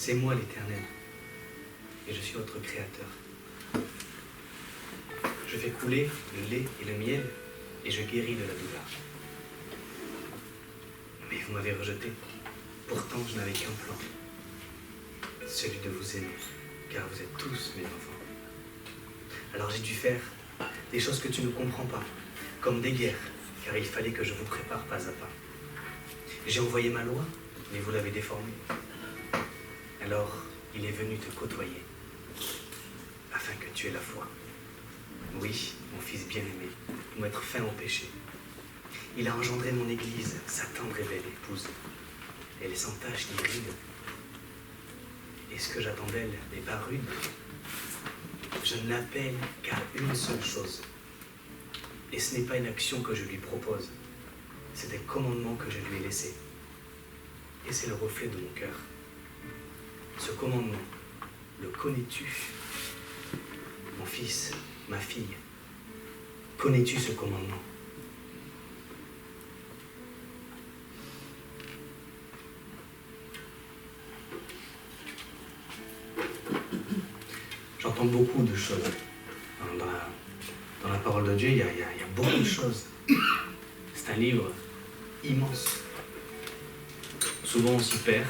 C'est moi l'Éternel, et je suis votre Créateur. Je fais couler le lait et le miel, et je guéris de la douleur. Mais vous m'avez rejeté. Pourtant, je n'avais qu'un plan, celui de vous aimer, car vous êtes tous mes enfants. Alors j'ai dû faire des choses que tu ne comprends pas, comme des guerres, car il fallait que je vous prépare pas à pas. J'ai envoyé ma loi, mais vous l'avez déformée. Alors, il est venu te côtoyer, afin que tu aies la foi. Oui, mon fils bien-aimé, pour mettre fin au péché. Il a engendré mon Église, sa tendre et belle épouse. Elle est sans tache ni ride. Et ce que j'attends d'elle n'est pas rude. Je ne l'appelle qu'à une seule chose. Et ce n'est pas une action que je lui propose. C'est des commandements que je lui ai laissés. Et c'est le reflet de mon cœur. Ce commandement, le connais-tu? Mon fils, ma fille, connais-tu ce commandement? J'entends beaucoup de choses. Dans la parole de Dieu, il y a beaucoup de choses. C'est un livre immense. Souvent on s'y perd.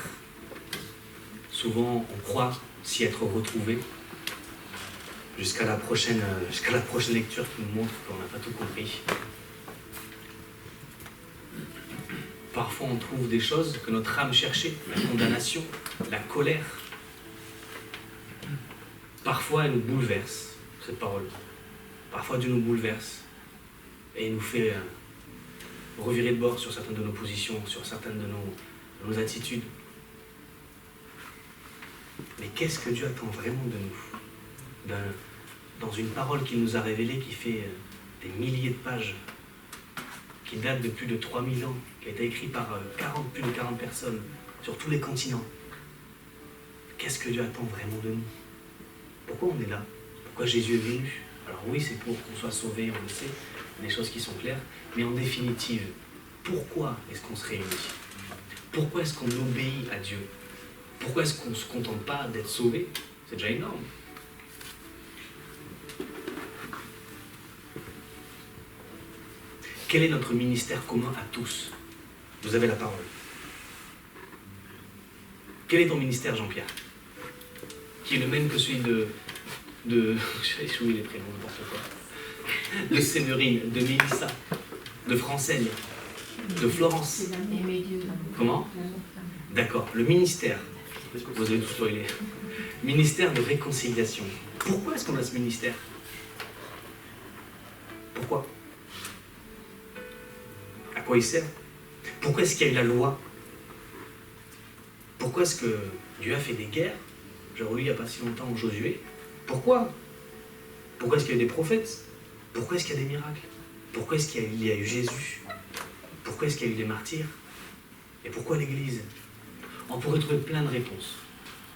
Souvent on croit s'y être retrouvé. Jusqu'à la prochaine lecture qui nous montre qu'on n'a pas tout compris. Parfois on trouve des choses que notre âme cherchait, la condamnation, la colère. Parfois elle nous bouleverse, cette parole. Parfois Dieu nous bouleverse et il nous fait revirer de bord sur certaines de nos positions, sur certaines de nos attitudes. Mais qu'est-ce que Dieu attend vraiment de nous? Dans une parole qu'il nous a révélée, qui fait des milliers de pages, qui date de plus de 3000 ans, qui a été écrite par plus de 40 personnes sur tous les continents. Qu'est-ce que Dieu attend vraiment de nous? Pourquoi on est là? Pourquoi Jésus est venu? Alors oui, c'est pour qu'on soit sauvé, on le sait, des choses qui sont claires, mais en définitive, pourquoi est-ce qu'on se réunit? Pourquoi est-ce qu'on obéit à Dieu? Pourquoi est-ce qu'on ne se contente pas d'être sauvé? C'est déjà énorme. Quel est notre ministère commun à tous? Vous avez la parole. Quel est ton ministère, Jean-Pierre? Qui est le même que celui de j'ai échoué les prénoms, n'importe quoi. De Séverine, de Mélissa, de Francelle, de Florence. Comment? D'accord. Le ministère, vous avez tout spoilé. Ministère de réconciliation. Pourquoi est-ce qu'on a ce ministère? Pourquoi? À quoi il sert? Pourquoi est-ce qu'il y a eu la loi? Pourquoi est-ce que Dieu a fait des guerres? J'ai relu il n'y a pas si longtemps Josué. Pourquoi? Pourquoi est-ce qu'il y a eu des prophètes? Pourquoi est-ce qu'il y a des miracles? Pourquoi est-ce qu'il y a eu Jésus? Pourquoi est-ce qu'il y a eu des martyrs? Et pourquoi l'Église? On pourrait trouver plein de réponses.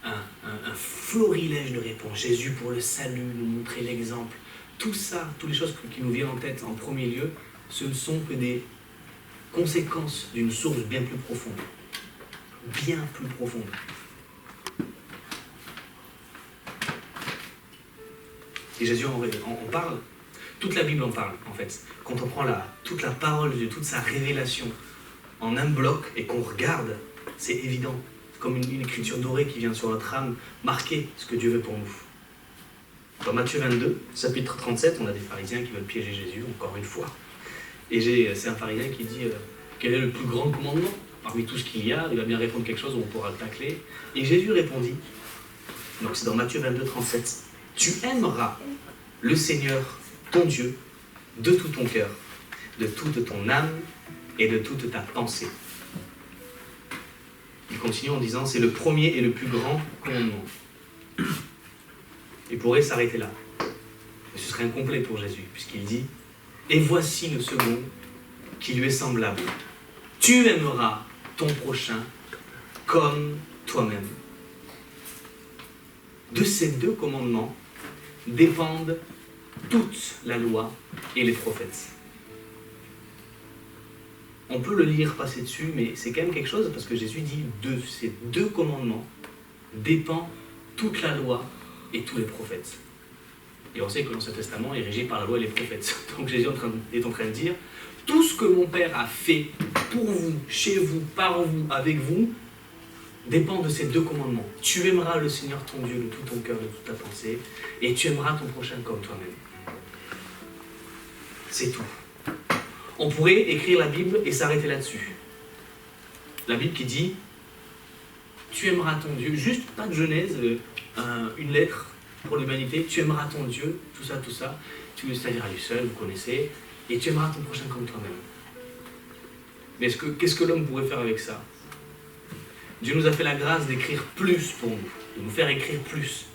Un florilège de réponses. Jésus pour le salut, nous montrer l'exemple. Tout ça, toutes les choses qui nous viennent en tête en premier lieu, ce ne sont que des conséquences d'une source bien plus profonde. Bien plus profonde. Et Jésus en parle. Toute la Bible en parle, en fait. Quand on prend toute la parole de Dieu, toute sa révélation en un bloc et qu'on regarde, c'est évident. Comme une écriture dorée qui vient sur notre âme, marquer ce que Dieu veut pour nous. Dans Matthieu 22, chapitre 37, on a des pharisiens qui veulent piéger Jésus, encore une fois. Et c'est un pharisien qui dit quel est le plus grand commandement? Parmi tout ce qu'il y a, il va bien répondre quelque chose où on pourra le tacler. Et Jésus répondit, donc c'est dans Matthieu 22, 37, tu aimeras le Seigneur, ton Dieu, de tout ton cœur, de toute ton âme et de toute ta pensée. Il continue en disant, c'est le premier et le plus grand commandement. Il pourrait s'arrêter là. Mais ce serait incomplet pour Jésus, puisqu'il dit, et voici le second qui lui est semblable. Tu aimeras ton prochain comme toi-même. De ces deux commandements dépendent toute la loi et les prophètes. On peut le lire, passer dessus, mais c'est quand même quelque chose, parce que Jésus dit de ces deux commandements dépend toute la loi et tous les prophètes. Et on sait que l'Ancien Testament est régi par la loi et les prophètes. Donc Jésus est en train de dire, tout ce que mon Père a fait pour vous, chez vous, par vous, avec vous, dépend de ces deux commandements. Tu aimeras le Seigneur ton Dieu de tout ton cœur, de toute ta pensée, et tu aimeras ton prochain comme toi-même. C'est tout. On pourrait écrire la Bible et s'arrêter là-dessus. La Bible qui dit, tu aimeras ton Dieu, juste pas de Genèse, une lettre pour l'humanité, tu aimeras ton Dieu, tout ça, c'est-à-dire à lui seul, vous connaissez, et tu aimeras ton prochain comme toi-même. Mais qu'est-ce que l'homme pourrait faire avec ça? Dieu nous a fait la grâce d'écrire plus pour nous, de nous faire écrire plus,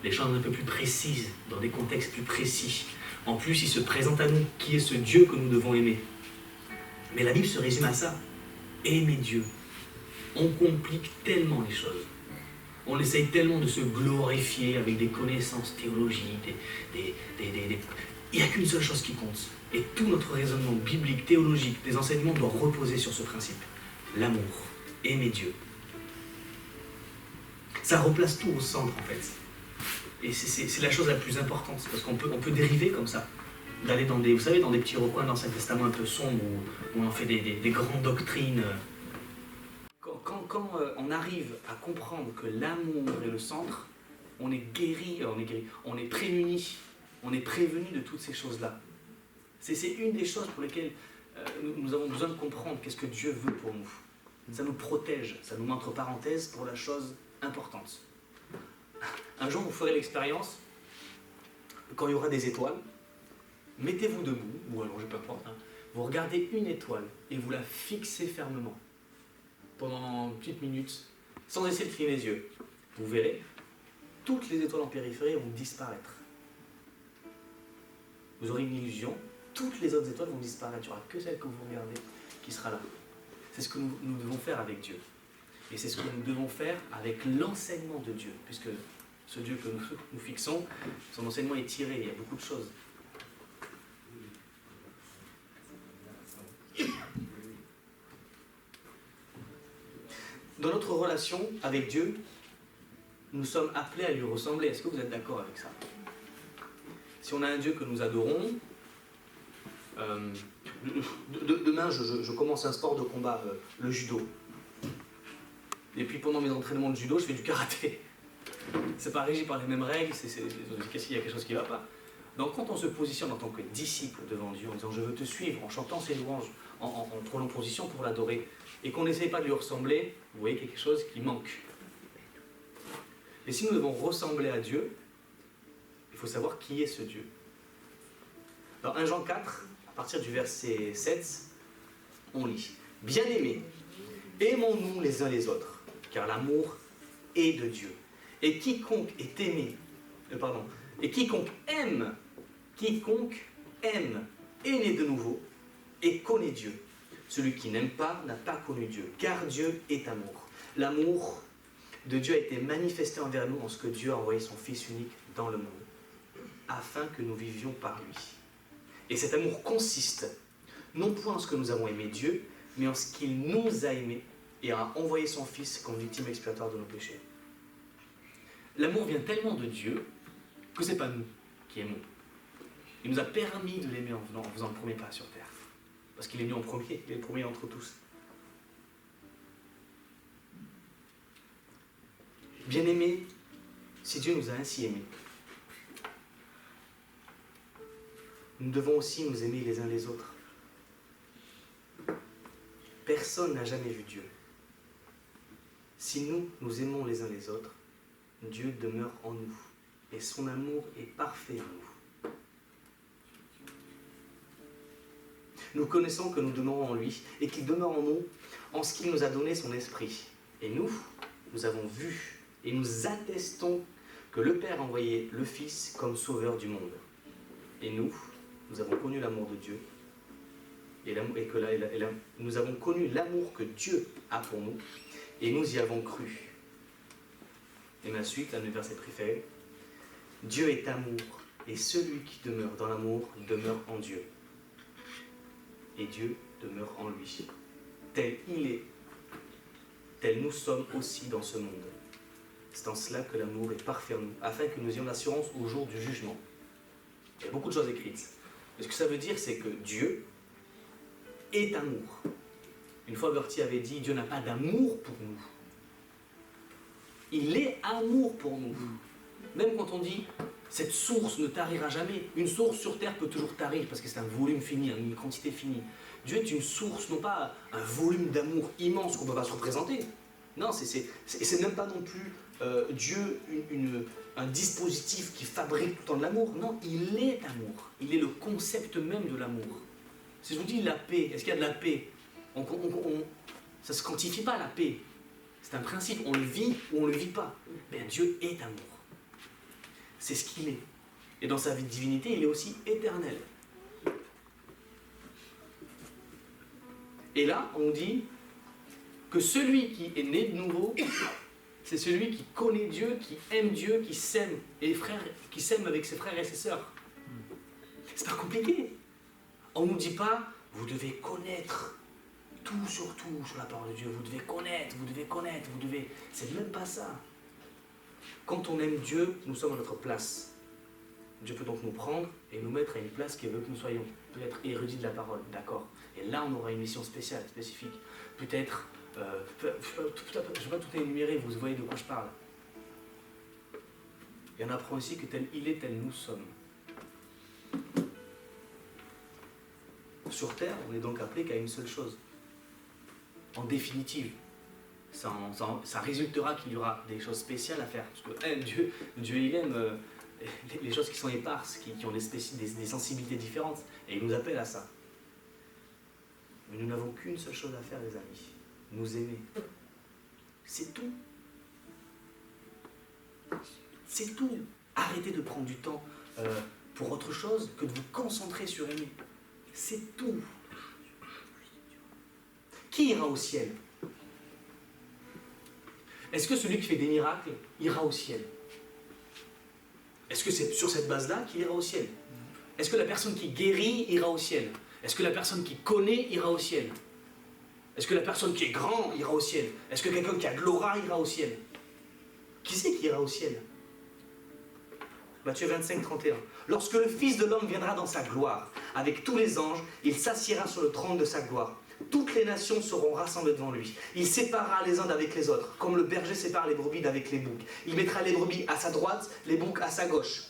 des choses un peu plus précises, dans des contextes plus précis. En plus, il se présente à nous, qui est ce Dieu que nous devons aimer. Mais la Bible se résume à ça, aimer Dieu. On complique tellement les choses. On essaye tellement de se glorifier avec des connaissances théologiques, il n'y a qu'une seule chose qui compte. Et tout notre raisonnement biblique, théologique, des enseignements doit reposer sur ce principe. L'amour, aimer Dieu. Ça replace tout au centre en fait. Et c'est la chose la plus importante, parce qu'on peut dériver comme ça. D'aller dans des petits recoins de l'Ancien Testament un peu sombres, où on fait des grandes doctrines. Quand on arrive à comprendre que l'amour est le centre, on est guéri, on est prémuni, on est prévenu de toutes ces choses-là. C'est une des choses pour lesquelles nous avons besoin de comprendre qu'est-ce que Dieu veut pour nous. Ça nous protège, ça nous met entre parenthèses pour la chose importante. Un jour, vous ferez l'expérience, quand il y aura des étoiles, mettez-vous debout, ou allongez, peu importe, vous regardez une étoile et vous la fixez fermement pendant une petite minute, sans essayer de cligner les yeux. Vous verrez, toutes les étoiles en périphérie vont disparaître. Vous aurez une illusion, toutes les autres étoiles vont disparaître. Il n'y aura que celle que vous regardez qui sera là. C'est ce que nous devons faire avec Dieu. Et c'est ce que nous devons faire avec l'enseignement de Dieu, puisque ce Dieu que nous fixons, son enseignement est tiré, il y a beaucoup de choses. Dans notre relation avec Dieu, nous sommes appelés à lui ressembler. Est-ce que vous êtes d'accord avec ça? Si on a un Dieu que nous adorons, demain je commence un sport de combat, le judo. Et puis pendant mes entraînements de judo, je fais du karaté. C'est pas régi par les mêmes règles, qu'est-ce qu'il y a quelque chose qui ne va pas. Donc quand on se positionne en tant que disciple devant Dieu, en disant je veux te suivre, en chantant ses louanges, en prenant position pour l'adorer, et qu'on n'essaye pas de lui ressembler, vous voyez quelque chose qui manque. Et si nous devons ressembler à Dieu, il faut savoir qui est ce Dieu. Dans 1 Jean 4, à partir du verset 7, on lit « Bien-aimés, aimons-nous les uns les autres, car l'amour est de Dieu. Et quiconque aime est né de nouveau et connaît Dieu. Celui qui n'aime pas n'a pas connu Dieu, car Dieu est amour. L'amour de Dieu a été manifesté envers nous en ce que Dieu a envoyé son Fils unique dans le monde, afin que nous vivions par lui. Et cet amour consiste non point en ce que nous avons aimé Dieu, mais en ce qu'il nous a aimés et a envoyé son Fils comme victime expiatoire de nos péchés. L'amour vient tellement de Dieu que ce n'est pas nous qui aimons. Il nous a permis de l'aimer en faisant le premier pas sur terre. Parce qu'il est venu en premier, il est le premier entre tous. Bien-aimés, si Dieu nous a ainsi aimés, nous devons aussi nous aimer les uns les autres. Personne n'a jamais vu Dieu. Si nous aimons les uns les autres, Dieu demeure en nous, et son amour est parfait en nous. Nous connaissons que nous demeurons en lui, et qu'il demeure en nous, en ce qu'il nous a donné son esprit. Et nous avons vu, et nous attestons que le Père a envoyé le Fils comme sauveur du monde. Et nous avons connu l'amour de Dieu, nous avons connu l'amour que Dieu a pour nous, et nous y avons cru. Et ma suite, là, le verset préféré. Dieu est amour, et celui qui demeure dans l'amour demeure en Dieu. Et Dieu demeure en lui. Tel il est, tel nous sommes aussi dans ce monde. C'est en cela que l'amour est parfait en nous, afin que nous ayons l'assurance au jour du jugement. Il y a beaucoup de choses écrites. Et ce que ça veut dire, c'est que Dieu est amour. Une fois, Bertie avait dit, Dieu n'a pas d'amour pour nous. Il est amour pour nous. Même quand on dit, cette source ne tarira jamais. Une source sur terre peut toujours tarir, parce que c'est un volume fini, une quantité finie. Dieu est une source, non pas un volume d'amour immense qu'on ne peut pas se représenter. Non, c'est même pas non plus Dieu un dispositif qui fabrique tout le temps de l'amour. Non, il est amour. Il est le concept même de l'amour. Si je vous dis la paix, est-ce qu'il y a de la paix? Ça ne se quantifie pas la paix. C'est un principe, on le vit ou on ne le vit pas. Mais Dieu est amour. C'est ce qu'il est. Et dans sa divinité, il est aussi éternel. Et là, on dit que celui qui est né de nouveau, c'est celui qui connaît Dieu, qui s'aime, et qui s'aime avec ses frères et ses sœurs. C'est pas compliqué. On ne nous dit pas, vous devez connaître tout sur la parole de Dieu, vous devez connaître, vous devez... C'est même pas ça. Quand on aime Dieu, nous sommes à notre place. Dieu peut donc nous prendre et nous mettre à une place qu'il veut que nous soyons. Peut-être érudits de la parole, d'accord. Et là, on aura une mission spéciale, spécifique. Peut-être... je ne vais pas tout énumérer, vous voyez de quoi je parle. Et on apprend aussi que tel il est, tel nous sommes. Sur terre, on est donc appelé qu'à une seule chose. En définitive, ça résultera qu'il y aura des choses spéciales à faire. Parce que Dieu il aime les choses qui sont éparses, qui ont des sensibilités différentes. Et il nous appelle à ça. Mais nous n'avons qu'une seule chose à faire, les amis. Nous aimer. C'est tout. C'est tout. Arrêtez de prendre du temps pour autre chose que de vous concentrer sur aimer. C'est tout. Qui ira au ciel? Est-ce que celui qui fait des miracles ira au ciel? Est-ce que c'est sur cette base-là qu'il ira au ciel? Est-ce que la personne qui guérit ira au ciel? Est-ce que la personne qui connaît ira au ciel? Est-ce que la personne qui est grand ira au ciel? Est-ce que quelqu'un qui a de l'aura ira au ciel? Qui c'est qui ira au ciel? Matthieu 25, 31. Lorsque le Fils de l'homme viendra dans sa gloire, avec tous les anges, il s'assiera sur le trône de sa gloire. Toutes les nations seront rassemblées devant lui. Il séparera les uns d'avec les autres, comme le berger sépare les brebis d'avec les boucs. Il mettra les brebis à sa droite, les boucs à sa gauche.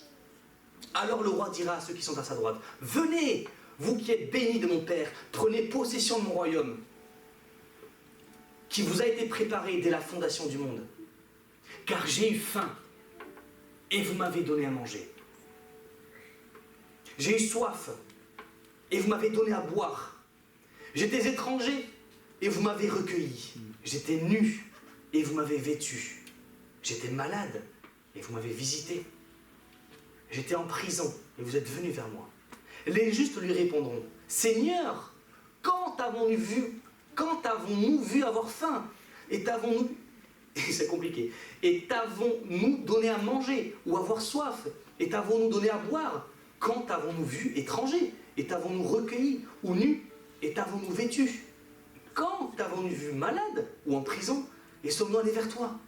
Alors le roi dira à ceux qui sont à sa droite, « Venez, vous qui êtes bénis de mon Père, prenez possession de mon royaume, qui vous a été préparé dès la fondation du monde. Car j'ai eu faim, et vous m'avez donné à manger. J'ai eu soif, et vous m'avez donné à boire. J'étais étranger, et vous m'avez recueilli. J'étais nu, et vous m'avez vêtu. J'étais malade, et vous m'avez visité. J'étais en prison, et vous êtes venus vers moi. » Les justes lui répondront, « Seigneur, quand avons-nous vu avoir faim? Et t'avons-nous... » Et c'est compliqué. « Et t'avons-nous donné à manger ou avoir soif? Et t'avons-nous donné à boire? Quand t'avons-nous vu étranger? Et t'avons-nous recueilli ou nu? Et t'avons-nous vêtu? Quand t'avons-nous vu malade ou en prison? Et sommes-nous allés vers toi? »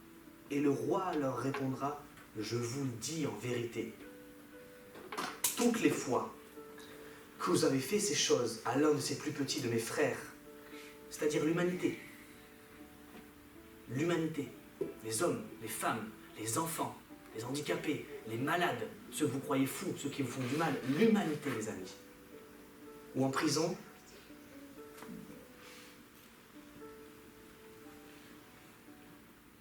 Et le roi leur répondra, « Je vous le dis en vérité, toutes les fois que vous avez fait ces choses à l'un de ces plus petits de mes frères, c'est-à-dire l'humanité, les hommes, les femmes, les enfants, les handicapés, les malades, ceux que vous croyez fous, ceux qui vous font du mal, l'humanité, les amis, ou en prison,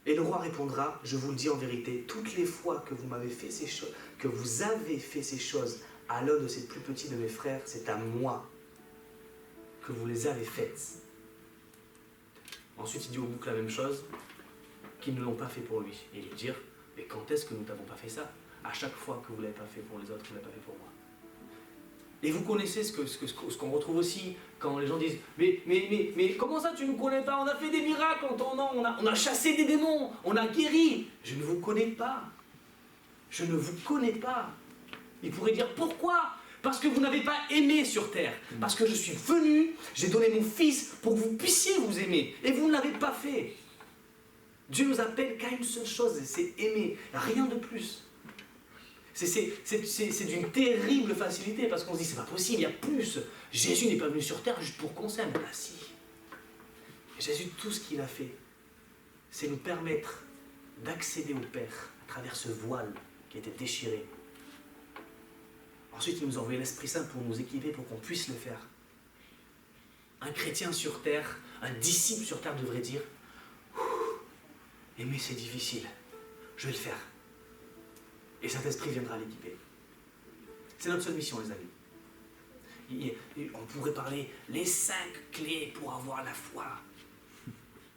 et le roi répondra, je vous le dis en vérité, toutes les fois que vous m'avez fait ces choses, que vous avez fait ces choses à l'un de ces plus petits de mes frères, c'est à moi que vous les avez faites. Ensuite, il dit au bouc la même chose, qu'ils ne l'ont pas fait pour lui. Et il lui dit, mais quand est-ce que nous n'avons pas fait ça? À chaque fois que vous ne l'avez pas fait pour les autres, vous ne l'avez pas fait pour moi. Et vous connaissez ce qu'on retrouve aussi quand les gens disent, mais comment ça tu ne nous connais pas? On a fait des miracles en ton nom, on a chassé des démons, on a guéri. Je ne vous connais pas. Je ne vous connais pas. Il pourrait dire, pourquoi? Parce que vous n'avez pas aimé sur terre. Parce que je suis venu, j'ai donné mon fils pour que vous puissiez vous aimer. Et vous ne l'avez pas fait. Dieu nous appelle qu'à une seule chose, c'est aimer, rien de plus. C'est d'une terrible facilité parce qu'on se dit c'est pas possible, il y a plus. Jésus n'est pas venu sur terre juste pour qu'on s'aime. Ah si. Jésus, tout ce qu'il a fait, c'est nous permettre d'accéder au Père à travers ce voile qui était déchiré. Ensuite, il nous a envoyé l'Esprit Saint pour nous équiper, pour qu'on puisse le faire. Un chrétien sur terre, un disciple sur terre devrait dire « Aimer, c'est difficile, je vais le faire. » Et Saint-Esprit viendra l'équiper. C'est notre seule mission, les amis. On pourrait parler les 5 clés pour avoir la foi.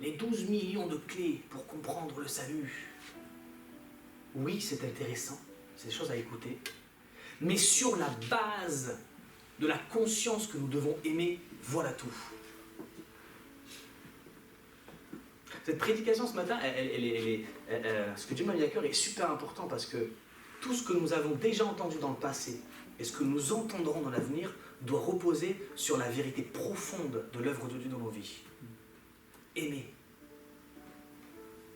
Les 12 millions de clés pour comprendre le salut. Oui, c'est intéressant, c'est des choses à écouter. Mais sur la base de la conscience que nous devons aimer, voilà tout. Cette prédication ce matin, ce que Dieu m'a mis à cœur est super important parce que tout ce que nous avons déjà entendu dans le passé et ce que nous entendrons dans l'avenir doit reposer sur la vérité profonde de l'œuvre de Dieu dans nos vies. Aimer.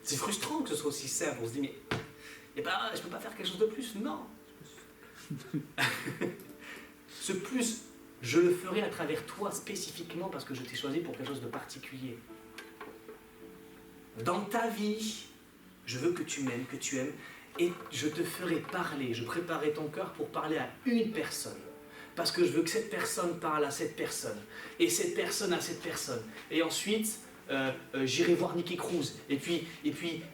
C'est frustrant que ce soit aussi simple. On se dit, mais je ne peux pas faire quelque chose de plus. Non. Ce plus, je le ferai à travers toi spécifiquement parce que je t'ai choisi pour quelque chose de particulier. Dans ta vie, je veux que tu m'aimes, que tu aimes, et je te ferai parler. Je préparerai ton cœur pour parler à une personne. Parce que je veux que cette personne parle à cette personne, et cette personne à cette personne. Et ensuite, j'irai voir Nicky Cruz, et puis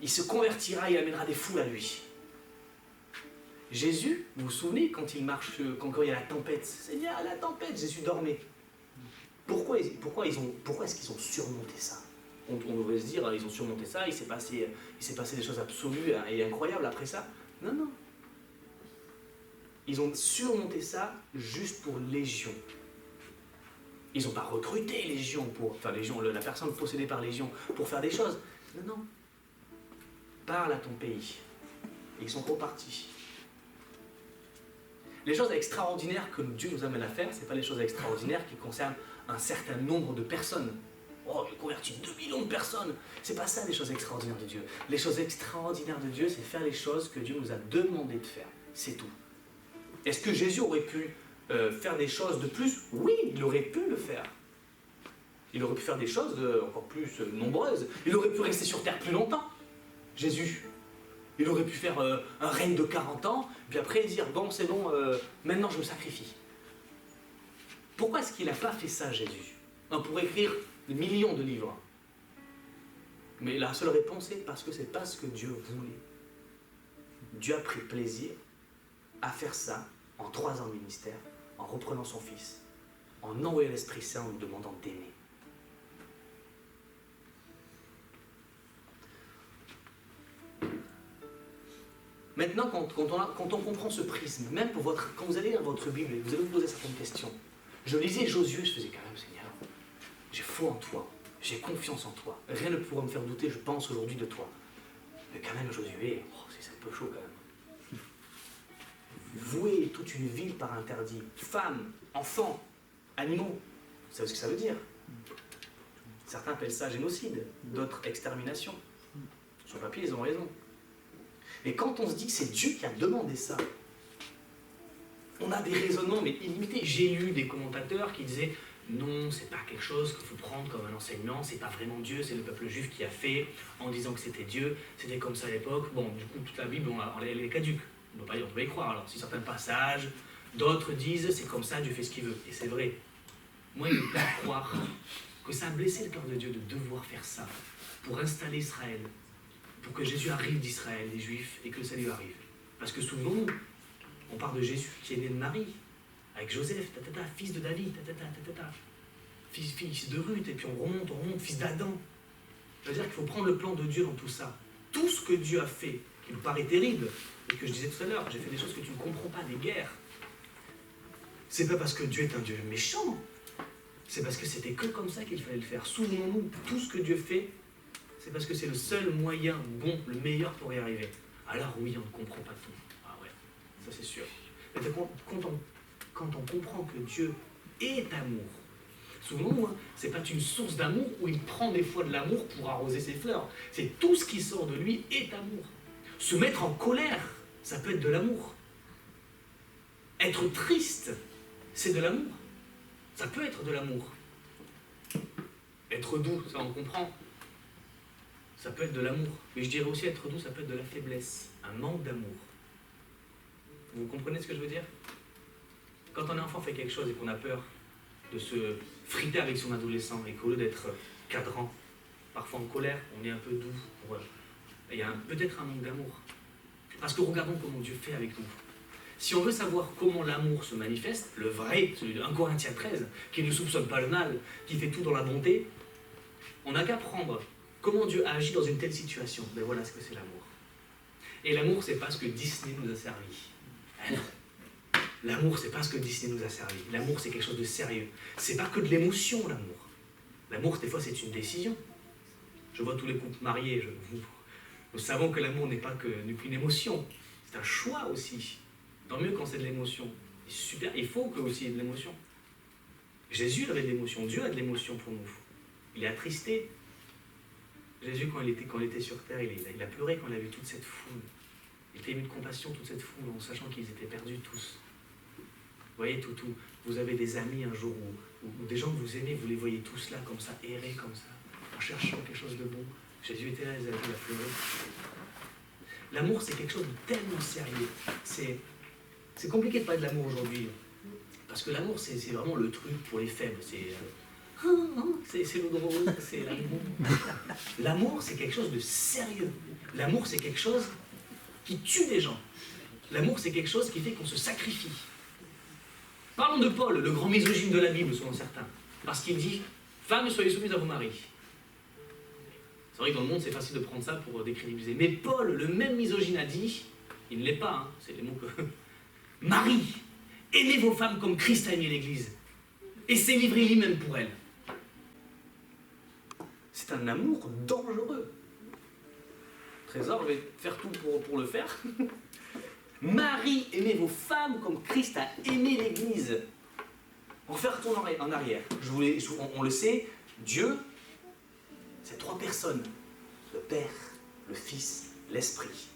il se convertira et il amènera des foules à lui. Jésus, vous vous souvenez, quand il marche, quand il y a la tempête, Seigneur, la tempête, Jésus dormait. Pourquoi est-ce qu'ils ont surmonté ça? On devrait se dire, ils ont surmonté ça, il s'est passé des choses absolues et incroyables après ça. Non, non. Ils ont surmonté ça juste pour Légion. Ils n'ont pas recruté Légion la personne possédée par Légion pour faire des choses. Non, non. Parle à ton pays. Et ils sont repartis. Les choses extraordinaires que Dieu nous amène à faire, ce n'est pas les choses extraordinaires qui concernent un certain nombre de personnes. Oh, j'ai converti 2 millions de personnes. C'est pas ça les choses extraordinaires de Dieu. Les choses extraordinaires de Dieu, c'est faire les choses que Dieu nous a demandé de faire. C'est tout. Est-ce que Jésus aurait pu faire des choses de plus? Oui, il aurait pu le faire. Il aurait pu faire des choses encore plus nombreuses. Il aurait pu rester sur terre plus longtemps. Jésus. Il aurait pu faire un règne de 40 ans, puis après dire, bon, c'est bon, maintenant je me sacrifie. Pourquoi est-ce qu'il n'a pas fait ça, Jésus? On pourrait écrire des millions de livres. Mais la seule réponse est parce que c'est pas ce que Dieu voulait. Dieu a pris plaisir à faire ça en 3 ans de ministère, en reprenant son Fils, en envoyant l'Esprit Saint en nous demandant d'aimer. Maintenant, quand on comprend ce prisme, même quand vous allez lire votre Bible et vous allez vous poser certaines questions, je lisais Josué, je faisais quand même, Seigneur, j'ai foi en toi, j'ai confiance en toi, rien ne pourra me faire douter, je pense aujourd'hui de toi. Mais quand même, Josué, c'est un peu chaud quand même. Vouer toute une ville par interdit, femmes, enfants, animaux, vous savez ce que ça veut dire? Certains appellent ça génocide, d'autres extermination. Sur le papier, ils ont raison. Et quand on se dit que c'est Dieu qui a demandé ça, on a des raisonnements mais illimités. J'ai lu des commentateurs qui disaient non, c'est pas quelque chose qu'il faut prendre comme un enseignement, c'est pas vraiment Dieu, c'est le peuple juif qui a fait en disant que c'était Dieu, c'était comme ça à l'époque. Bon, du coup, toute la Bible, elle est caduque. On ne peut pas y croire. Alors, si certains passages, d'autres disent c'est comme ça, Dieu fait ce qu'il veut. Et c'est vrai. Moi, il ne peut pas croire que ça a blessé le cœur de Dieu de devoir faire ça pour installer Israël, pour que Jésus arrive d'Israël, des Juifs, et que le salut arrive. Parce que souvenons-nous, on parle de Jésus qui est né de Marie, avec Joseph, fils de David, fils de Ruth, et puis on remonte, fils d'Adam. C'est-à-dire qu'il faut prendre le plan de Dieu dans tout ça. Tout ce que Dieu a fait, qui nous paraît terrible, et que je disais tout à l'heure, j'ai fait des choses que tu ne comprends pas, des guerres. C'est pas parce que Dieu est un Dieu méchant, c'est parce que c'était que comme ça qu'il fallait le faire. Souvenons-nous, tout ce que Dieu fait, c'est parce que c'est le seul moyen bon, le meilleur pour y arriver. Alors oui, on ne comprend pas tout. Ah ouais, ça c'est sûr. Mais quand on comprend que Dieu est amour, Souvenons-nous, hein, c'est pas une source d'amour où il prend des fois de l'amour pour arroser ses fleurs. C'est tout ce qui sort de lui est amour. Se mettre en colère, ça peut être de l'amour. Être triste, c'est de l'amour. Ça peut être de l'amour. Être doux, ça on comprend. Ça peut être de l'amour. Mais je dirais aussi être doux, ça peut être de la faiblesse, un manque d'amour. Vous comprenez ce que je veux dire? Quand un enfant fait quelque chose et qu'on a peur de se friter avec son adolescent et qu'au lieu d'être cadrant, parfois en colère, on est un peu doux. Il y a peut-être un manque d'amour. Parce que regardons comment Dieu fait avec nous. Si on veut savoir comment l'amour se manifeste, le vrai, celui de 1 Corinthiens 13, qui ne soupçonne pas le mal, qui fait tout dans la bonté, on n'a qu'à prendre comment Dieu agit dans une telle situation. Ben voilà ce que c'est l'amour. Et l'amour, c'est pas ce que Disney nous a servi. L'amour, c'est pas ce que Disney nous a servi. L'amour, c'est quelque chose de sérieux. C'est pas que de l'émotion, l'amour. L'amour, des fois, c'est une décision. Je vois tous les couples mariés. Nous savons que l'amour n'est pas qu'une émotion. C'est un choix aussi. Tant mieux quand c'est de l'émotion. Super, il faut que aussi il y ait de l'émotion. Jésus avait de l'émotion. Dieu a de l'émotion pour nous. Il est attristé. Jésus, quand il était sur terre, il a pleuré quand il a vu toute cette foule. Il était ému de compassion, toute cette foule, en sachant qu'ils étaient perdus tous. Vous voyez, vous avez des amis un jour, ou des gens que vous aimez, vous les voyez tous là, comme ça, errer comme ça, en cherchant quelque chose de bon. Jésus était là, il a pleuré. L'amour, c'est quelque chose de tellement sérieux. C'est compliqué de parler de l'amour aujourd'hui, parce que l'amour, c'est vraiment le truc pour les faibles. C'est le gros, c'est l'amour. L'amour, c'est quelque chose de sérieux. L'amour, c'est quelque chose qui tue des gens. L'amour, c'est quelque chose qui fait qu'on se sacrifie. Parlons de Paul, le grand misogyne de la Bible, selon certains. Parce qu'il dit, femmes, soyez soumises à vos maris. C'est vrai que dans le monde, c'est facile de prendre ça pour décrédibiliser. Mais Paul, le même misogyne, a dit, il ne l'est pas, hein, c'est les mots que... Marie, aimez vos femmes comme Christ a aimé l'Église. Et s'est livré lui-même pour elle. C'est un amour dangereux. Trésor, je vais faire tout pour le faire. Marie, aimez vos femmes comme Christ a aimé l'Église. On va faire retourner en arrière. On le sait, Dieu, c'est 3 personnes. Le Père, le Fils, l'Esprit.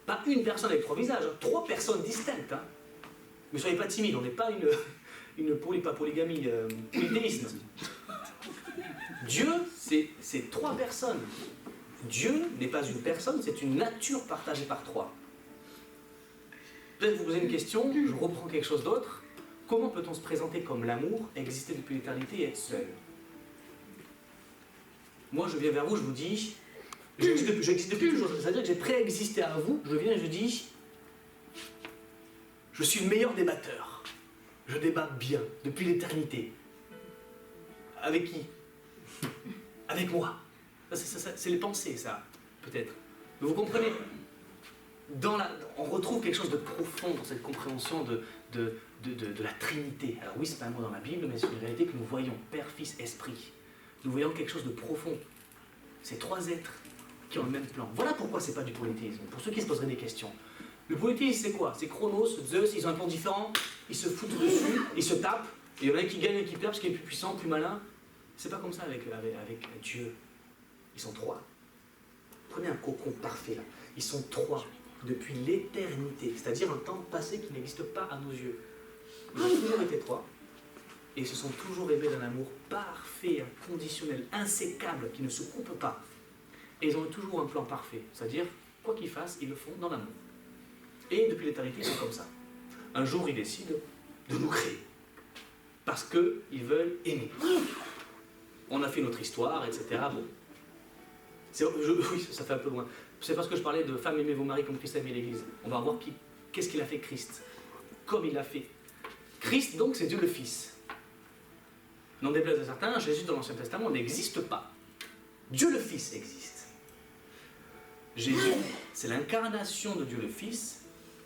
Pas une personne avec 3 visages, 3 personnes distinctes. Hein. Mais soyez pas timides, on n'est pas polythéisme. Dieu, c'est 3 personnes. Dieu n'est pas une personne, c'est une nature partagée par 3. Peut-être vous posez une question, je reprends quelque chose d'autre. Comment peut-on se présenter comme l'amour, exister depuis l'éternité et être seul? Moi, je viens vers vous, je vous dis, j'existe depuis toujours. C'est-à-dire que j'ai préexisté à vous, je viens et je dis, je suis le meilleur débatteur. Je débatte bien, depuis l'éternité. Avec qui? Avec moi. C'est les pensées, ça, peut-être. Mais vous comprenez? On retrouve quelque chose de profond dans cette compréhension de la Trinité. Alors oui, c'est pas un mot dans la Bible, mais c'est une réalité que nous voyons, Père, Fils, Esprit. Nous voyons quelque chose de profond. C'est 3 êtres qui ont le même plan. Voilà pourquoi c'est pas du polythéisme. Pour ceux qui se poseraient des questions. Le polythéisme, c'est quoi? C'est Chronos, Zeus, ils ont un plan différent, ils se foutent dessus, ils se tapent, et il y en a un qui gagne et qui perd parce qu'il est plus puissant, plus malin. C'est pas comme ça avec Dieu. Ils sont 3. Prenez un cocon parfait là. Ils sont 3 depuis l'éternité, c'est-à-dire un temps passé qui n'existe pas à nos yeux. Ils ont toujours été 3 et ils se sont toujours aimés d'un amour parfait, inconditionnel, insécable, qui ne se coupe pas. Et ils ont toujours un plan parfait, c'est-à-dire, quoi qu'ils fassent, ils le font dans l'amour. Et depuis l'éternité, ils sont comme ça. Un jour, ils décident de nous créer parce qu'ils veulent aimer. On a fait notre histoire, etc. Bon. Oui, ça fait un peu loin. C'est parce que je parlais de femmes, aimez vos maris comme Christ a aimé l'Église. On va voir qu'est-ce qu'il a fait Christ. Comme il l'a fait. Christ, donc, c'est Dieu le Fils. N'en déplaise à certains, Jésus dans l'Ancien Testament n'existe pas. Dieu le Fils existe. Jésus, c'est l'incarnation de Dieu le Fils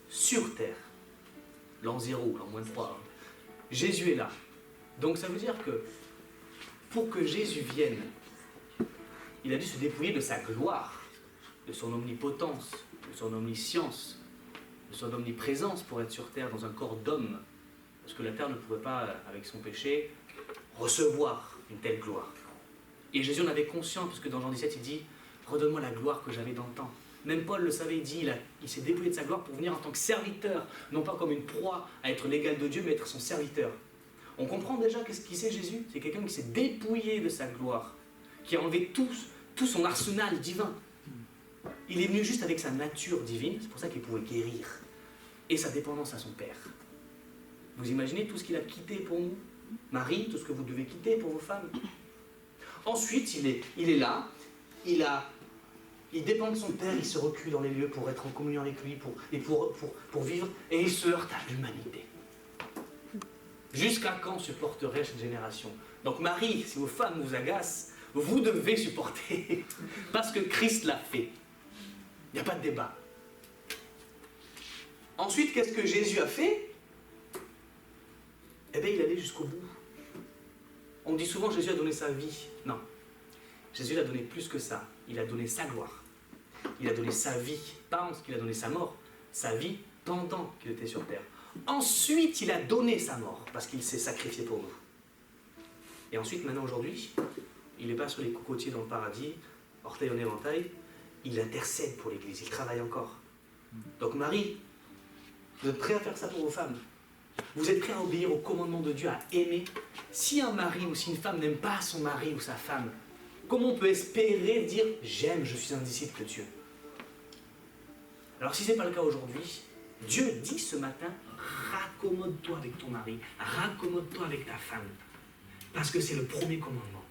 sur terre. L'an 0, l'an -3. Jésus est là. Donc ça veut dire que pour que Jésus vienne, il a dû se dépouiller de sa gloire, de son omnipotence, de son omniscience, de son omniprésence pour être sur terre dans un corps d'homme. Parce que la terre ne pouvait pas, avec son péché, recevoir une telle gloire. Et Jésus en avait conscience, parce que dans Jean 17, il dit « Redonne-moi la gloire que j'avais dans le temps ». Même Paul le savait, il dit il s'est dépouillé de sa gloire pour venir en tant que serviteur, non pas comme une proie à être l'égal de Dieu, mais être son serviteur. On comprend déjà qu'est-ce qu'il c'est Jésus. C'est quelqu'un qui s'est dépouillé de sa gloire, qui a enlevé tout son arsenal divin. Il est venu juste avec sa nature divine, c'est pour ça qu'il pouvait guérir, et sa dépendance à son Père. Vous imaginez tout ce qu'il a quitté pour nous? Marie, tout ce que vous devez quitter pour vos femmes. Ensuite, il est là, il dépend de son Père, il se recule dans les lieux pour être en communion avec lui, pour vivre, et il se heurte à l'humanité. Jusqu'à quand supporterai cette génération? Donc Marie, si vos femmes vous agacent, vous devez supporter, parce que Christ l'a fait. Il n'y a pas de débat. Ensuite, qu'est-ce que Jésus a fait? Eh bien, il allait jusqu'au bout. On dit souvent Jésus a donné sa vie. Non. Jésus a donné plus que ça. Il a donné sa gloire. Il a donné sa vie. Pas parce qu'il a donné sa mort. Sa vie pendant qu'il était sur terre. Ensuite, il a donné sa mort parce qu'il s'est sacrifié pour nous. Et ensuite, maintenant, aujourd'hui, il n'est pas sur les cocotiers dans le paradis, orteil en éventail. Il intercède pour l'Église. Il travaille encore. Donc Marie, vous êtes prêts à faire ça pour vos femmes? Vous êtes prêts à obéir au commandement de Dieu, à aimer? Si un mari ou si une femme n'aime pas son mari ou sa femme, comment on peut espérer dire « j'aime, je suis un disciple de Dieu » ? Alors si ce n'est pas le cas aujourd'hui, Dieu dit ce matin « raccommode-toi avec ton mari, raccommode-toi avec ta femme » parce que c'est le premier commandement.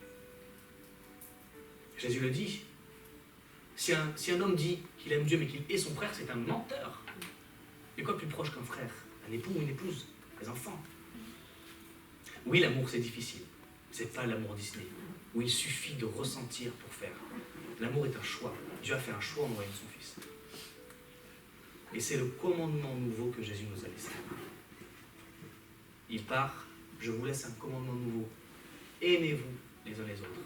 Jésus le dit. Si un homme dit qu'il aime Dieu mais qu'il hait son frère, c'est un menteur. Et quoi plus proche qu'un frère? Un époux ou une épouse? Les enfants. Oui, l'amour c'est difficile. C'est pas l'amour Disney, où il suffit de ressentir pour faire. L'amour est un choix. Dieu a fait un choix en envoyant son Fils. Et c'est le commandement nouveau que Jésus nous a laissé. Il part, je vous laisse un commandement nouveau. Aimez-vous les uns les autres.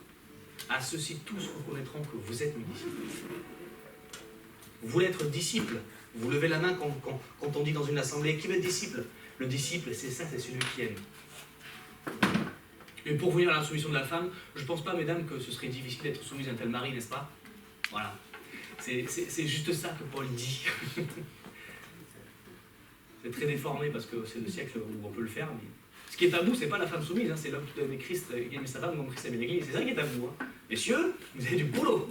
À ceux-ci tous reconnaîtront que vous êtes mes disciples. Vous voulez être disciple? Vous levez la main quand on dit dans une assemblée, qui veut être disciple? Le disciple, c'est ça, c'est celui qui aime. Et pour venir à la soumission de la femme, je ne pense pas, mesdames, que ce serait difficile d'être soumise à un tel mari, n'est-ce pas? Voilà. C'est juste ça que Paul dit. C'est très déformé parce que c'est le siècle où on peut le faire. Mais... ce qui est tabou, c'est pas la femme soumise, hein, c'est l'homme qui doit aimer Christ, aimer sa femme comme Christ aime l'Église. C'est ça qui est tabou. Hein. Messieurs, vous avez du boulot.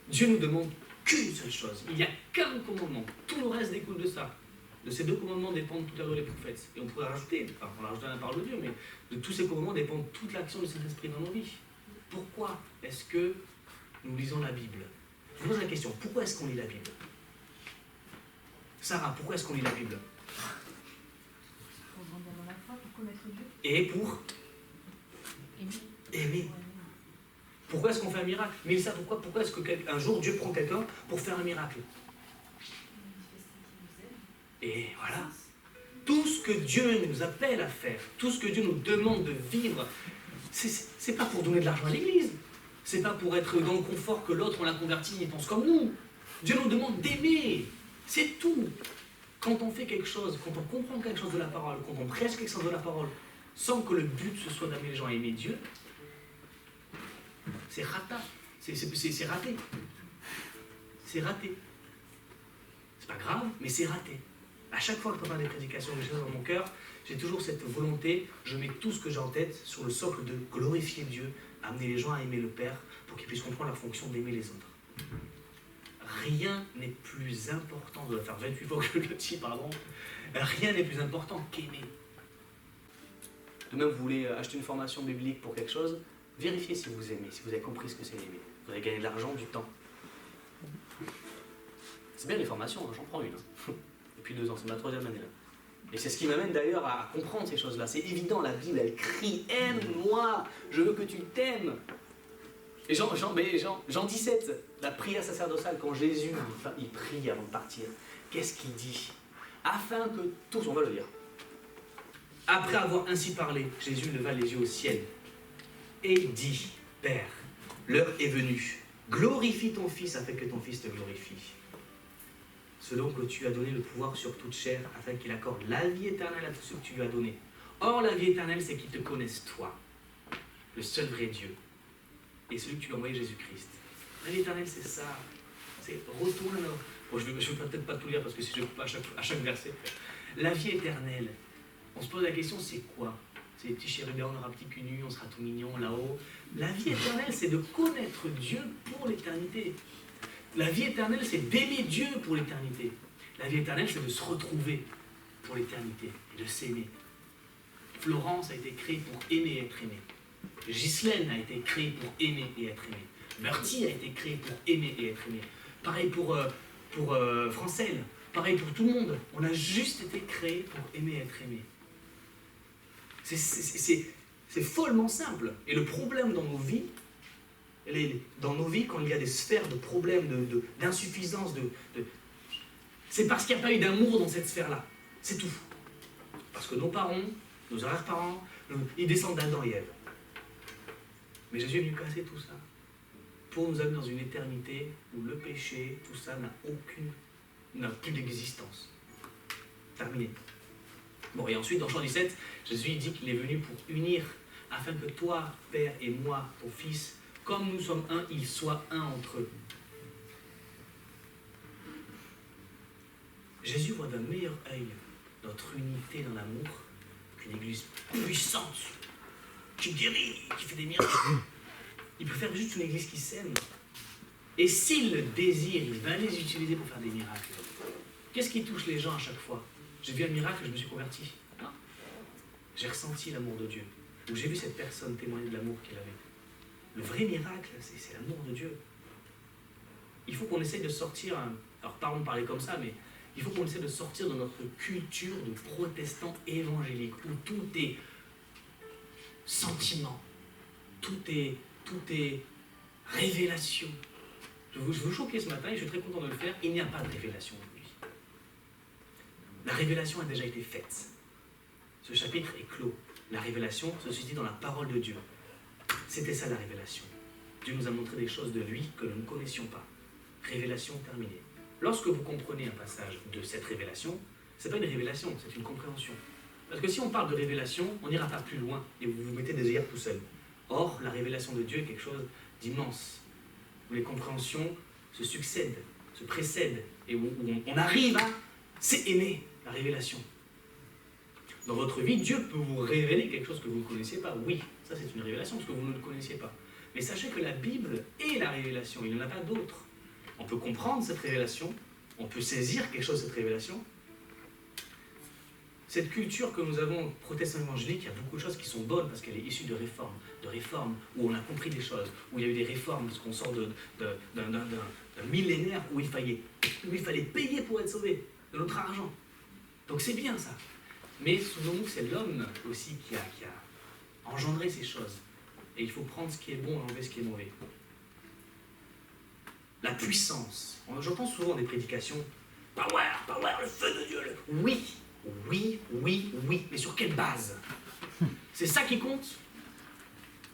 Dieu nous demande qu'une seule chose. Il n'y a qu'un commandement. Tout le reste découle de ça. De ces deux commandements dépendent tout à l'heure les prophètes. Et on pourrait rajouter, enfin, on rajouter la parole de Dieu, mais de tous ces commandements dépendent toute l'action du Saint-Esprit dans nos vies. Pourquoi est-ce que nous lisons la Bible? Je vous pose la question, pourquoi est-ce qu'on lit la Bible? Sarah, pourquoi est-ce qu'on lit la Bible? Pour grandir dans la foi, pour connaître Dieu. Et pour aimer. Pourquoi est-ce qu'on fait un miracle? Mais ça, pourquoi est-ce qu'un jour Dieu prend quelqu'un pour faire un miracle? Et voilà. Tout ce que Dieu nous appelle à faire, tout ce que Dieu nous demande de vivre, c'est pas pour donner de l'argent à l'église. C'est pas pour être dans le confort que l'autre, on l'a converti, il pense comme nous. Dieu nous demande d'aimer. C'est tout. Quand on fait quelque chose, quand on comprend quelque chose de la parole, quand on prêche quelque chose de la parole, sans que le but ce soit d'amener les gens à aimer Dieu, c'est raté. C'est raté. C'est raté. C'est pas grave, mais c'est raté. À chaque fois que je prépare des prédications que j'ai dans mon cœur, j'ai toujours cette volonté, je mets tout ce que j'ai en tête sur le socle de glorifier Dieu, amener les gens à aimer le Père, pour qu'ils puissent comprendre la fonction d'aimer les autres. Rien n'est plus important, ça doit faire 28 fois que je le dis, pardon, rien n'est plus important qu'aimer. De même, vous voulez acheter une formation biblique pour quelque chose, vérifiez si vous aimez, si vous avez compris ce que c'est aimer. Vous allez gagner de l'argent, du temps. C'est bien les formations, hein, j'en prends une. Depuis 2 ans, c'est ma 3e année là. Et c'est ce qui m'amène d'ailleurs à comprendre ces choses-là. C'est évident, la Bible, elle crie « Aime-moi, je veux que tu t'aimes ». Et Jean 17, la prière sacerdotale, quand Jésus il prie avant de partir, qu'est-ce qu'il dit? Afin que tous, on va le lire. Après avoir ainsi parlé, Jésus leva les yeux au ciel et dit « Père, l'heure est venue, glorifie ton Fils afin que ton Fils te glorifie. Selon que tu as donné le pouvoir sur toute chair, afin qu'il accorde la vie éternelle à tous ceux que tu lui as donnés. Or, la vie éternelle, c'est qu'ils te connaissent toi, le seul vrai Dieu, et celui que tu as envoyé, Jésus-Christ. La vie éternelle, c'est ça. C'est retourne alors. Bon, je ne vais peut-être pas tout lire parce que si je coupe à chaque verset. La vie éternelle, on se pose la question, c'est quoi? C'est les petits chérubins, on aura petit cul nu, on sera tout mignon là-haut. La vie éternelle, c'est de connaître Dieu pour l'éternité. La vie éternelle, c'est d'aimer Dieu pour l'éternité. La vie éternelle, c'est de se retrouver pour l'éternité et de s'aimer. Florence a été créée pour aimer et être aimée. Ghislaine a été créée pour aimer et être aimée. Bertie a été créée pour aimer et être aimée. Pareil pour Francelle. Pareil pour tout le monde. On a juste été créés pour aimer et être aimé. C'est follement simple. Et le problème dans nos vies, quand il y a des sphères de problèmes, d'insuffisance, c'est parce qu'il n'y a pas eu d'amour dans cette sphère-là. C'est tout. Parce que nos parents, nos arrière-parents, ils descendent d'Adam et Ève. Mais Jésus est venu casser tout ça pour nous amener dans une éternité où le péché, tout ça n'a plus d'existence. Terminé. Bon, et ensuite, dans Jean 17, Jésus dit qu'il est venu pour unir, afin que toi, Père, et moi, ton Fils, comme nous sommes un, ils soient un entre eux. Jésus voit d'un meilleur œil notre unité dans l'amour qu'une église puissante, qui guérit, qui fait des miracles. Il préfère juste une église qui s'aime. Et s'il le désire, il va les utiliser pour faire des miracles. Qu'est-ce qui touche les gens à chaque fois? J'ai vu un miracle et je me suis converti. Hein? J'ai ressenti l'amour de Dieu. Ou j'ai vu cette personne témoigner de l'amour qu'elle avait. Le vrai miracle, c'est l'amour de Dieu. Il faut qu'on essaye de sortir, alors pardon de parler comme ça, mais il faut qu'on essaie de sortir de notre culture de protestants évangéliques, où tout est sentiment, tout est révélation. Je vais vous choquer ce matin et je suis très content de le faire. Il n'y a pas de révélation aujourd'hui. La révélation a déjà été faite. Ce chapitre est clos. La révélation se situe dans la parole de Dieu. C'était ça la révélation. Dieu nous a montré des choses de lui que nous ne connaissions pas. Révélation terminée. Lorsque vous comprenez un passage de cette révélation, ce n'est pas une révélation, c'est une compréhension. Parce que si on parle de révélation, on n'ira pas plus loin et vous vous mettez des œillères tout seul. Or, la révélation de Dieu est quelque chose d'immense, où les compréhensions se succèdent, se précèdent, et où on arrive à s'aimer, la révélation. Dans votre vie, Dieu peut vous révéler quelque chose que vous ne connaissiez pas. Oui, ça c'est une révélation, parce que vous ne le connaissiez pas. Mais sachez que la Bible est la révélation, il n'y en a pas d'autre. On peut comprendre cette révélation, on peut saisir quelque chose de cette révélation. Cette culture que nous avons protestante évangélique, il y a beaucoup de choses qui sont bonnes parce qu'elle est issue de réformes où on a compris des choses, où il y a eu des réformes, parce qu'on sort d'un millénaire où il fallait payer pour être sauvé, de notre argent. Donc c'est bien ça. Mais souvenons-nous que c'est l'homme aussi qui a engendré ces choses. Et il faut prendre ce qui est bon et enlever ce qui est mauvais. La puissance. J'entends souvent des prédications. Power, le feu de Dieu. Oui. Mais sur quelle base? C'est ça qui compte?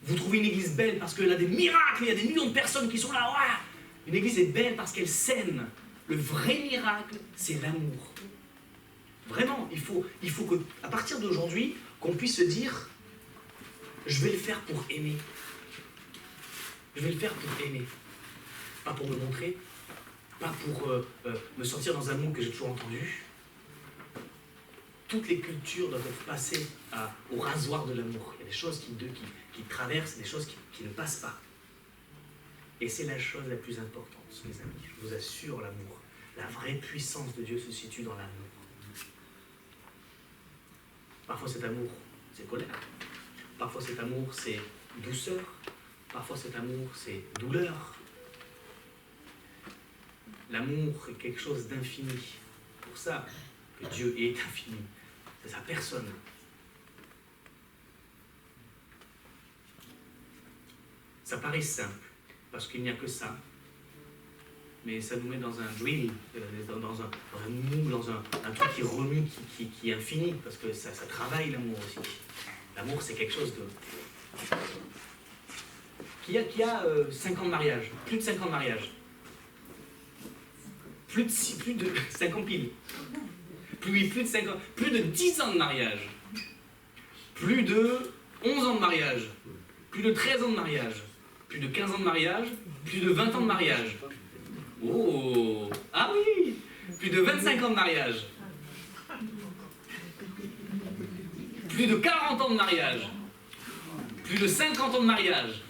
Vous trouvez une église belle parce qu'elle a des miracles, il y a des millions de personnes qui sont là. Ouais. Une église est belle parce qu'elle s'aime. Le vrai miracle, c'est l'amour. Vraiment, il faut que, à partir d'aujourd'hui, qu'on puisse se dire, je vais le faire pour aimer. Je vais le faire pour aimer. Pas pour me montrer, pas pour me sentir dans un monde que j'ai toujours entendu. Toutes les cultures doivent être passées au rasoir de l'amour. Il y a des choses qui traversent, des choses qui ne passent pas. Et c'est la chose la plus importante, mes amis. Je vous assure, l'amour. La vraie puissance de Dieu se situe dans l'amour. Parfois cet amour, c'est colère. Parfois cet amour, c'est douceur. Parfois cet amour, c'est douleur. L'amour est quelque chose d'infini. C'est pour ça que Dieu est infini. C'est sa personne. Ça paraît simple, parce qu'il n'y a que ça. Mais ça nous met dans un drill, dans un moule, dans un truc qui remue, qui est infini, parce que ça travaille l'amour aussi. L'amour, c'est quelque chose de... Qui a 5 ans de mariage, plus de 5 ans de mariage. Plus de 5 ans pile. Plus de 5 ans, plus de 10 ans de mariage. Plus de 11 ans de mariage, plus de 13 ans de mariage, plus de 15 ans de mariage, plus de 20 ans de mariage. Oh, ah oui, plus de 25 ans de mariage, plus de 40 ans de mariage, plus de 50 ans de mariage.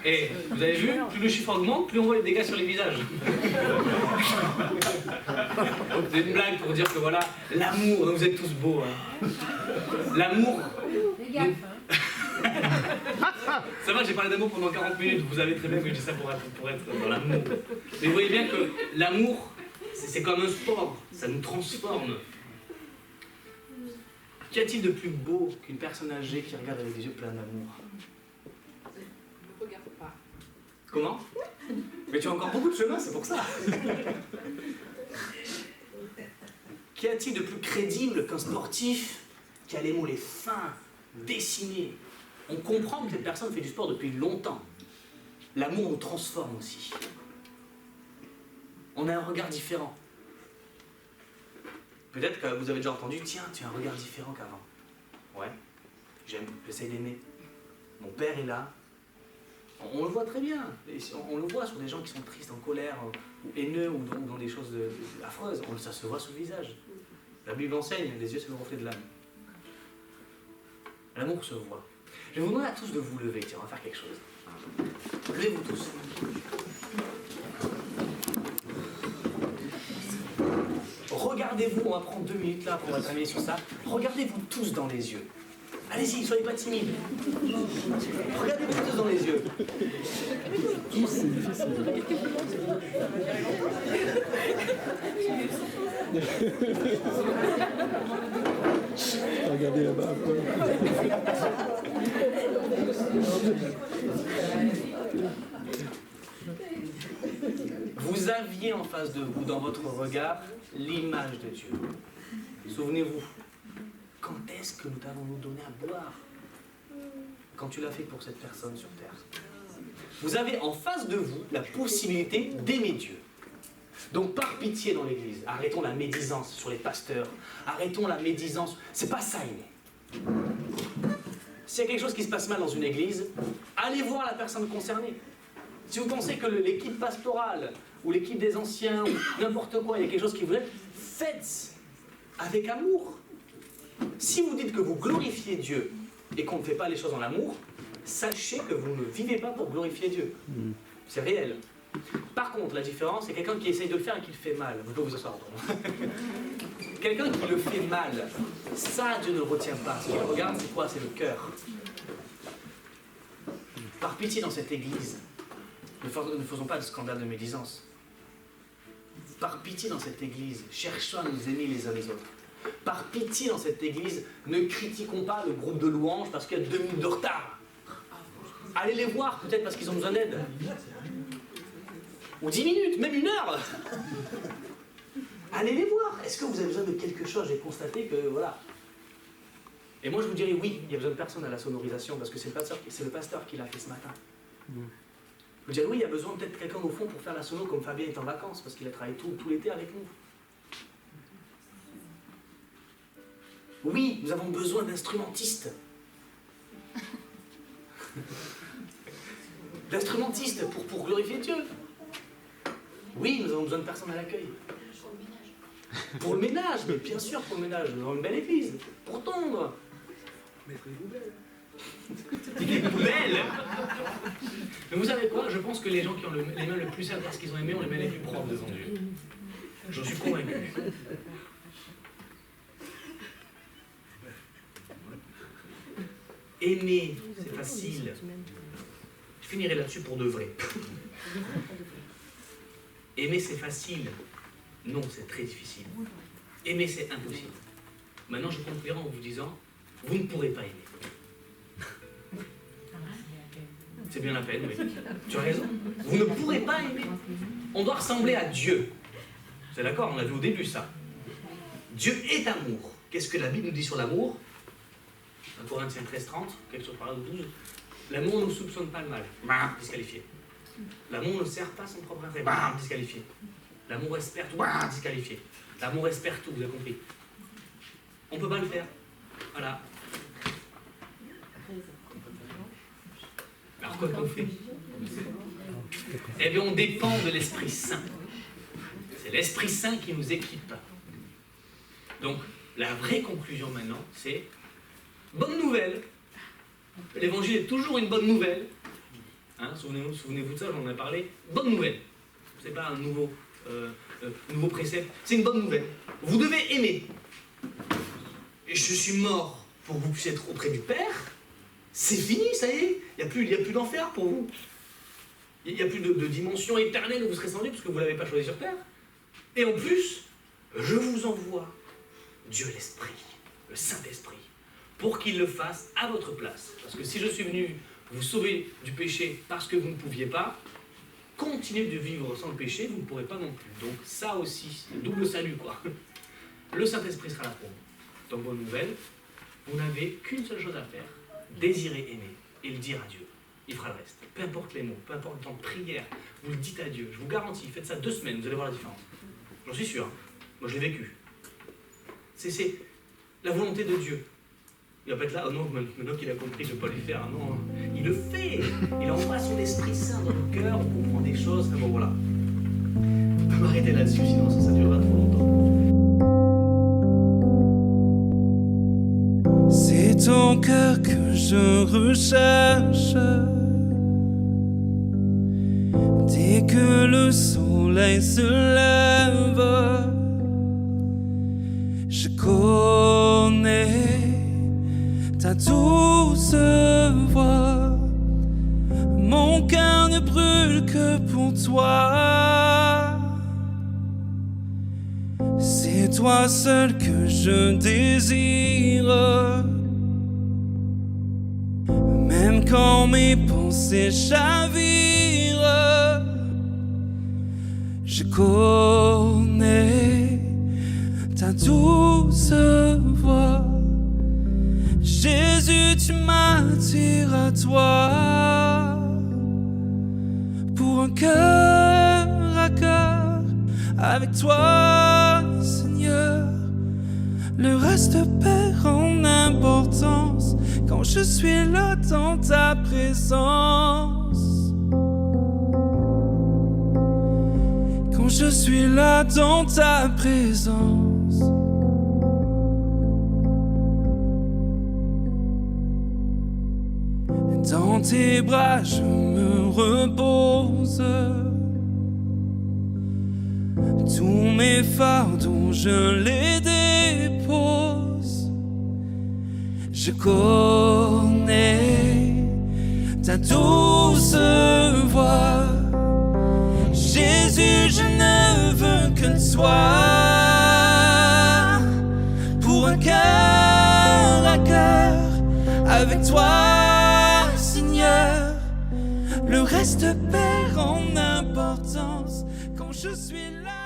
Et vous avez vu, plus le chiffre augmente, plus on voit les dégâts sur les visages. C'est une blague pour dire que voilà, l'amour, vous êtes tous beaux. Hein. L'amour. Ça va, j'ai parlé d'amour pendant 40 minutes, vous savez très bien que je dis ça pour être dans l'amour. Mais vous voyez bien que l'amour, c'est comme un sport, ça nous transforme. Qu'y a-t-il de plus beau qu'une personne âgée qui regarde avec des yeux pleins d'amour? Ne regarde pas. Comment? Mais tu as encore beaucoup de chemin, c'est pour ça. Qu'y a-t-il de plus crédible qu'un sportif qui a les mollets fins, dessinés? On comprend que cette personne fait du sport depuis longtemps. L'amour nous transforme aussi. On a un regard différent. Peut-être que vous avez déjà entendu, tiens, tu as un regard différent qu'avant. Ouais, j'essaie d'aimer. Mon père est là. On le voit très bien. On le voit sur des gens qui sont tristes, en colère, ou haineux, ou dans des choses affreuses. Ça se voit sur le visage. La Bible enseigne, les yeux c'est le reflet de l'âme. L'amour se voit. Je vais vous demander à tous de vous lever. Tiens, on va faire quelque chose. Levez-vous tous. Regardez-vous, on va prendre 2 minutes là pour terminer sur ça. Regardez-vous tous dans les yeux. Allez-y, soyez pas timides. Regardez-vous tous dans les yeux. C'est difficile. Regardez là-bas un peu. Vous aviez en face de vous, dans votre regard, l'image de Dieu. Souvenez-vous, quand est-ce que nous t'avons-nous donné à boire? Quand tu l'as fait pour cette personne sur terre. Vous avez en face de vous la possibilité d'aimer Dieu. Donc par pitié dans l'Église, arrêtons la médisance sur les pasteurs, arrêtons la médisance, c'est pas ça aimer. S'il y a quelque chose qui se passe mal dans une Église, allez voir la personne concernée. Si vous pensez que l'équipe pastorale, ou l'équipe des anciens, ou n'importe quoi, il y a quelque chose qui vous aide, faites avec amour. Si vous dites que vous glorifiez Dieu et qu'on ne fait pas les choses en amour, sachez que vous ne vivez pas pour glorifier Dieu. C'est réel. Par contre, la différence, c'est quelqu'un qui essaye de le faire et qui le fait mal. Vous pouvez vous asseoir. Quelqu'un qui le fait mal, ça, Dieu ne le retient pas. Ce qu'il regarde, c'est quoi? C'est le cœur. Par pitié dans cette église, ne faisons pas de scandale de médisance. Par pitié dans cette église, cherchons à nous aimer les uns les autres. Par pitié dans cette église, ne critiquons pas le groupe de louanges parce qu'il y a 2 minutes de retard. Allez les voir, peut-être parce qu'ils ont besoin d'aide. Ou 10 minutes, même 1 heure. Allez les voir. Est-ce que vous avez besoin de quelque chose? J'ai constaté que, voilà. Et moi, je vous dirais oui, il y a besoin de personne à la sonorisation parce que c'est le pasteur qui l'a fait ce matin. Je vous dirais oui, il y a besoin peut-être de quelqu'un au fond pour faire la sono comme Fabien est en vacances parce qu'il a travaillé tout l'été avec nous. Oui, nous avons besoin d'instrumentistes. D'instrumentistes pour glorifier Dieu. Oui, nous avons besoin de personnes à l'accueil. Pour le ménage, mais bien sûr pour le ménage. Nous avons une belle église. Pour tondre. Mettre les poubelles. Des poubelles. Mais vous savez quoi? Je pense que les gens qui ont les mains le plus sales parce qu'ils ont aimé ont les mains les plus propres devant Dieu. J'en suis convaincu. Aimer, c'est facile. Je finirai là-dessus pour de vrai. Aimer, c'est facile. Non, c'est très difficile. Aimer, c'est impossible. Maintenant, je conclurai en vous disant, vous ne pourrez pas aimer. C'est bien la peine, mais tu as raison. Vous ne pourrez pas aimer. On doit ressembler à Dieu. C'est d'accord, on l'a vu au début, ça. Dieu est amour. Qu'est-ce que la Bible nous dit sur l'amour? 1 Corinthiens 13:30, quelque chose par là, 12. L'amour ne soupçonne pas le mal. Disqualifié. L'amour ne sert pas son propre intérêt. Disqualifié. L'amour espère tout. Disqualifié. L'amour espère tout, vous avez compris. On ne peut pas le faire. Voilà. Alors quoi qu'on fait? Eh bien, on dépend de l'Esprit Saint. C'est l'Esprit Saint qui nous équipe. Donc, la vraie conclusion maintenant, c'est bonne nouvelle. L'évangile est toujours une bonne nouvelle. Hein, souvenez-vous de ça, j'en ai parlé. Bonne nouvelle. Ce n'est pas un nouveau précepte, c'est une bonne nouvelle. Vous devez aimer. Et je suis mort pour que vous puissiez être auprès du Père. C'est fini, ça y est. Il n'y a plus d'enfer pour vous. Il n'y a plus de dimension éternelle où vous serez sans Dieu parce que vous ne l'avez pas choisi sur terre. Et en plus, je vous envoie Dieu l'Esprit, le Saint-Esprit, pour qu'il le fasse à votre place. Parce que si je suis venu vous sauver du péché parce que vous ne pouviez pas, continuez de vivre sans le péché, vous ne pourrez pas non plus. Donc ça aussi, c'est double salut, quoi. Le Saint-Esprit sera là pour vous. Donc bonne nouvelle, vous n'avez qu'une seule chose à faire, désirer aimer et le dire à Dieu. Il fera le reste. Peu importe les mots, peu importe le temps de prière, vous le dites à Dieu. Je vous garantis, faites ça 2 semaines, vous allez voir la différence. J'en suis sûr. Hein. Moi, je l'ai vécu. C'est la volonté de Dieu. Il va pas être là, oh non, maintenant qu'il a compris, je ne vais pas le faire. Ah non, il le fait. Il envoie son Esprit Saint dans nos cœurs, on comprend des choses. Ah bon, voilà. On peut m'arrêter là-dessus, sinon ça durera trop longtemps. C'est ton cœur que je recherche. Dès que le soleil se lève, je connais ta douce voix. Mon cœur ne brûle que pour toi. C'est toi seul que je désire. Même quand mes pensées chavirent, je connais ta douce voix. Jésus, tu m'attires à toi. Pour un cœur à cœur avec toi, Seigneur. Le reste perd en importance quand je suis là dans ta présence. Quand je suis là dans ta présence. Dans tes bras je me repose. Tous mes fardeaux je les dépose. Je connais ta douce voix. Jésus, je ne veux que toi. Pour un cœur à cœur avec toi, Seigneur. Le reste perd en importance quand je suis là.